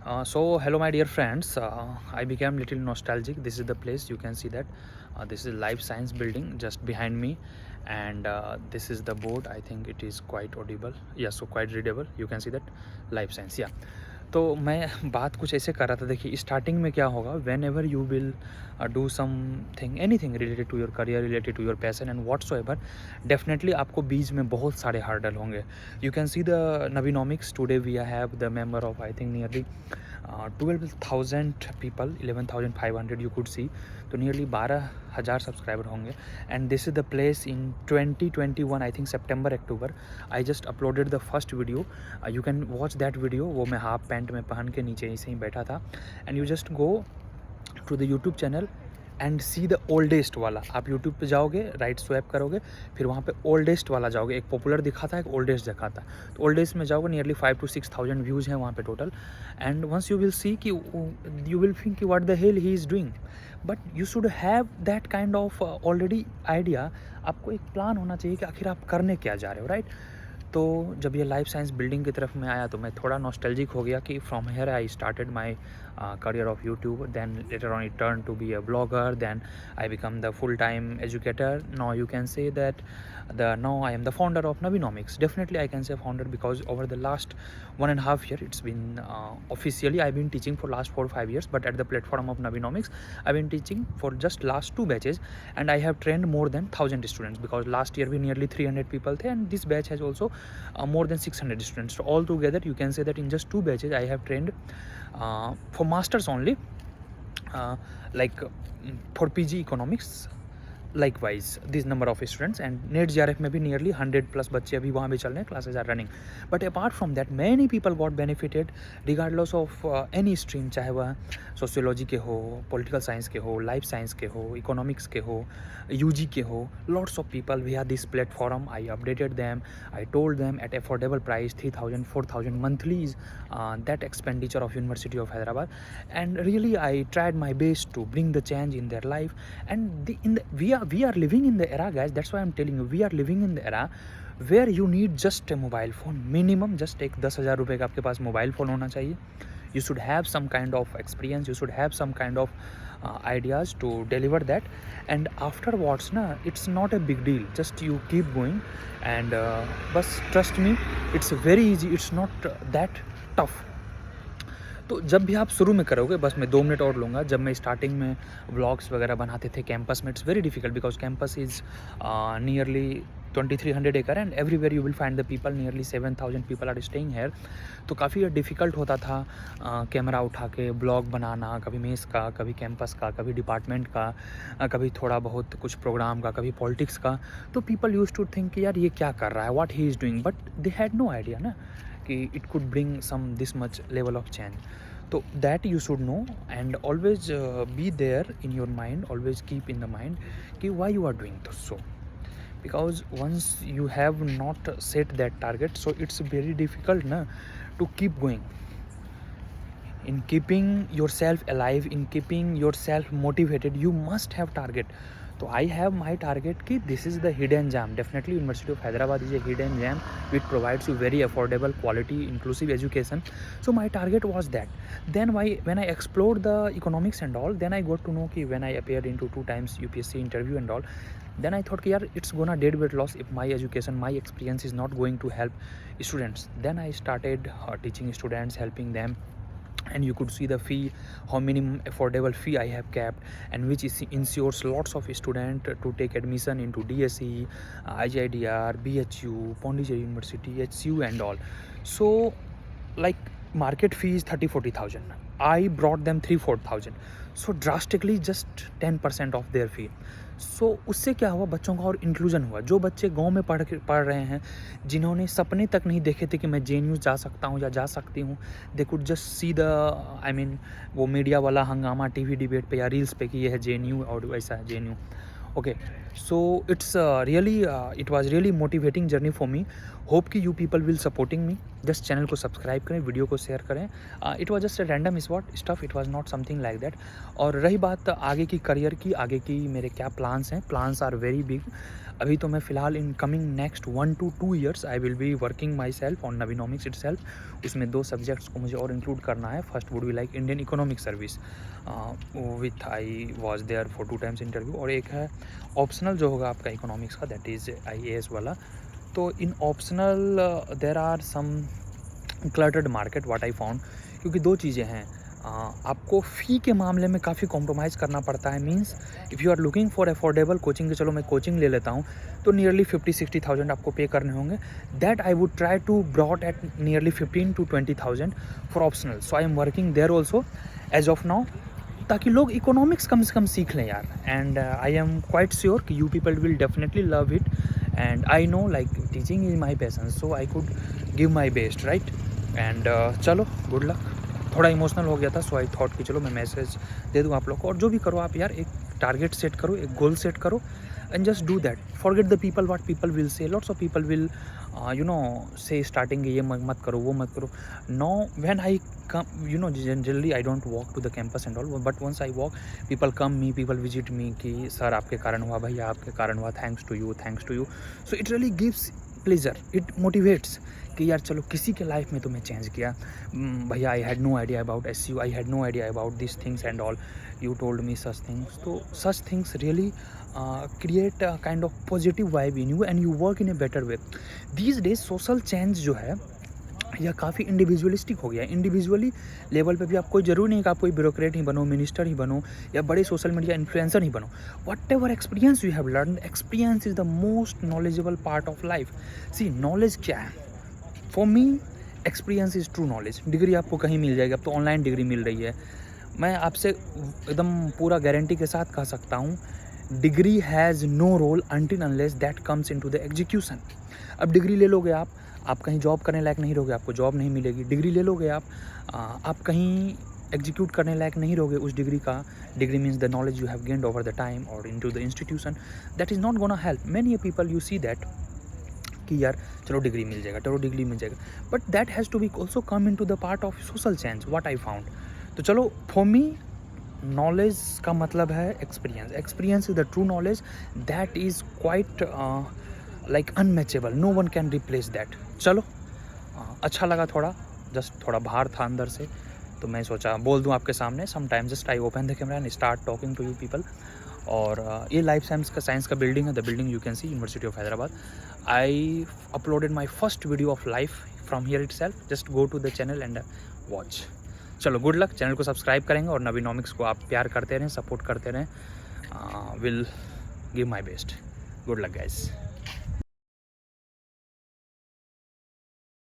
So hello my dear friends, I became little nostalgic. This is the place, you can see that this is life science building just behind me, and this is the board. I think it is quite audible, yeah, so quite readable. You can see that life science, yeah. तो मैं बात कुछ ऐसे कर रहा था, देखिए starting में क्या होगा, whenever you will do something anything related to your career, related to your passion and whatsoever, definitely आपको बीच में बहुत सारे हार्डल होंगे. You can see the Naveenomics today we have the member of I think nearly 12,000 people, 11,500 you could see, तो nearly 12,000 subscriber होंगे. And this is the place in 2021 I think September October. I just uploaded the first video, you can watch that video. वो मैं half pant में पहन के नीचे ऐसे ही बैठा था. And you just go to the YouTube channel and see the oldest वाला. आप यूट्यूब पे जाओगे, राइट स्वैप करोगे, फिर वहाँ पे ओल्डेस्ट वाला जाओगे. एक पॉपुलर दिखाता है, एक ओल्डेस्ट दिखाता है. तो ओल्डेस्ट में जाओगे, नियरली 5 to 6,000 व्यूज़ हैं वहाँ पे total. And once you will see कि यू विल थिंक कि what the hell he is doing, but you should have that kind of already idea. आपको एक प्लान होना चाहिए कि आखिर आप करने क्या जा रहे हो, राइट. तो जब ये लाइफ साइंस बिल्डिंग की तरफ मैं आया तो मैं थोड़ा नॉस्टैल्जिक हो गया कि from here I started my career of YouTube. Then later on it turned to be a blogger. Then I become the full-time educator. Now you can say that now I am the founder of Navinomics. Definitely I can say founder because over the last 1.5 year it's been officially I've been teaching for last 4 or 5 years, but at the platform of Navinomics I've been teaching for just last 2 batches, and I have trained more than 1,000 students because last year we nearly 300 people there, and this batch has also more than 600 students. So all together you can say that in just 2 batches I have trained for masters only, like for PG economics. Likewise this number of students, and NET JRF में भी nearly 100+ बच्चे अभी वहाँ भी चल रहे हैं, classes are running. But apart from that many people got benefited regardless of any stream, चाहे वह sociology के हो, political science के हो, life science के हो, economics के हो, UG के हो. Lots of people via this platform I updated them. I told them at affordable price 3,000 4,000 monthlies, that expenditure of University of Hyderabad, and really I tried my best to bring the change in their life. And we are living in the era, guys, that's why I'm telling you, we are living in the era where you need just a mobile phone. Minimum just एक 10,000 रुपये का आपके पास mobile phone होना चाहिए. You should have some kind of experience, you should have some kind of ideas to deliver that. And afterwards na, it's not a big deal, just you keep going. And बस trust me, it's very easy, it's not that tough. तो जब भी आप शुरू में करोगे, बस मैं 2 मिनट और लूँगा. जब मैं स्टार्टिंग में व्लॉग्स वगैरह बनाते थे कैंपस में, it's very difficult because campus is nearly 2,300 acre and everywhere you will find the people, nearly 7,000 people are staying here. तो काफ़ी डिफ़िकल्ट होता था कैमरा उठा के ब्लॉग बनाना, कभी मेस का, कभी कैंपस का, कभी डिपार्टमेंट का, कभी थोड़ा बहुत कुछ प्रोग्राम का, कभी पॉलिटिक्स का. तो पीपल यूज टू थिंक कि यार ये क्या कर रहा है, what he is doing, but they had no idea ना कि it could bring some this much level of change. तो that you should know, and always be there in your mind, always keep in the mind कि why you are doing so. Because once you have not set that target, so it's very difficult na to keep going. In keeping yourself alive, in keeping yourself motivated, you must have target. So I have my target ki this is the hidden gem. Definitely University of Hyderabad is a hidden gem which provides you very affordable, quality, inclusive education. So my target was that. Then when I explored the economics and all, then I got to know ki when I appeared into 2 times UPSC interview and all, then I thought ki yaar it's gonna dead weight loss if my education, my experience is not going to help students. Then I started teaching students, helping them. And you could see the fee, how minimum affordable fee I have kept, and which ensures lots of students to take admission into DSE, IGIDR, BHU, Pondicherry University, HCU and all. So like market fee is 30,000-40,000. I brought them 3,000-4,000. So drastically just 10% of their fee. So उससे क्या हुआ, बच्चों का और inclusion हुआ. जो बच्चे गांव में पढ़ रहे हैं, जिन्होंने सपने तक नहीं देखे थे कि मैं JNU जा सकता हूँ या जा सकती हूँ, they could just see the I mean वो मीडिया वाला हंगामा TV डिबेट पे या रील्स पे कि ये है JNU और वैसा है JNU. Okay, So it was really motivating journey for me. Hope कि you people will supporting me. Just channel को सब्सक्राइब करें, वीडियो को शेयर करें. It was just a random stuff, it was not something like that. और रही बात आगे की करियर की, आगे की मेरे क्या प्लान्स हैं. Plans are very big. अभी तो मैं फ़िलहाल in coming next 1 to 2 years I will be working myself on Naveenomics itself. उसमें 2 सब्जेक्ट्स को मुझे और इंक्लूड करना है. First would be like Indian Economic Service with I was there for 2 times interview, और एक है ऑप्शनल जो होगा आपका इकोनॉमिक्स का, दैट इज़ IAS वाला. तो in optional there are some cluttered market what I found, क्योंकि 2 चीज़ें हैं. आपको फ़ी के मामले में काफ़ी कॉम्प्रोमाइज़ करना पड़ता है. Means if you are looking for affordable coaching, कि चलो मैं कोचिंग ले लेता हूँ, तो नियरली 50-60,000 आपको पे करने होंगे. That I would try to brought at nearly 15 to 20,000 for optional. So I am working there also as of now, ताकि लोग इकोनॉमिक्स कम से कम सीख लें यार. And I am quite sure कि you people will definitely love it. And I know like teaching is my passion, so I could give my best, right. And चलो गुड लक. थोड़ा इमोशनल हो गया था, सो आई थॉट कि चलो मैं message दे दूँ आप लोग को. और जो भी करो आप यार, एक टारगेट सेट करो, एक गोल सेट करो, and just do that. Forget the people what people will say. Lots of people will say starting ये मत करो, वो मत करो. No, when I come generally I don't walk to the campus and all, but once I walk people come me, people visit me कि sir आपके कारण हुआ, भैया आपके कारण हुआ, thanks to you. So it really gives pleasure, it motivates कि यार चलो किसी के लाइफ में तुम्हें चेंज किया. भैया I had no idea about SU, I had no idea about this things and all, you told me such things. तो such things really create a kind of positive vibe in you and you work in a better way. These days social change जो है यह काफ़ी individualistic हो गया है. Individually level पे भी आप कोई ज़रूरी नहीं कि आप कोई ब्यूरोक्रेट ही बनो, मिनिस्टर ही बनो, या बड़े सोशल मीडिया इन्फ्लुएंसर ही बनो. Whatever experience you have learn, experience is the most knowledgeable part of life. See knowledge क्या है? For me experience is true knowledge. Degree आपको कहीं मिल जाएगी, अब तो ऑनलाइन डिग्री मिल रही है. मैं आपसे एकदम पूरा गारंटी के साथ कह सकता हूँ, degree has no role until unless that comes into the execution. अब डिग्री ले लोगे आप कहीं जॉब करने लायक नहीं रहोगे, आपको जॉब नहीं मिलेगी. डिग्री ले लोगे आप कहीं एग्जीक्यूट करने लायक नहीं रहोगे उस डिग्री का. Degree means the knowledge you have gained over the time और into the institution, that is not gonna help. Many people you see that कि यार चलो डिग्री मिल जाएगा, but that has to be also come into the part of social change what I found. तो चलो for me knowledge का मतलब है experience is the true knowledge. That is quite like unmatchable, no one can replace that. चलो अच्छा लगा, थोड़ा बाहर था अंदर से, तो मैं सोचा बोल दूं आपके सामने. Some time just I open the camera and start talking to you people. और ये लाइफ साइंस का बिल्डिंग है, the building you can see, university of Hyderabad. I uploaded my first video of life from here itself. Just go to the channel and watch. चलो good luck. Channel को subscribe करेंगे और नवीनोमिक्स को आप प्यार करते रहें, सपोर्ट करते रहें. Will give my best. Good luck guys.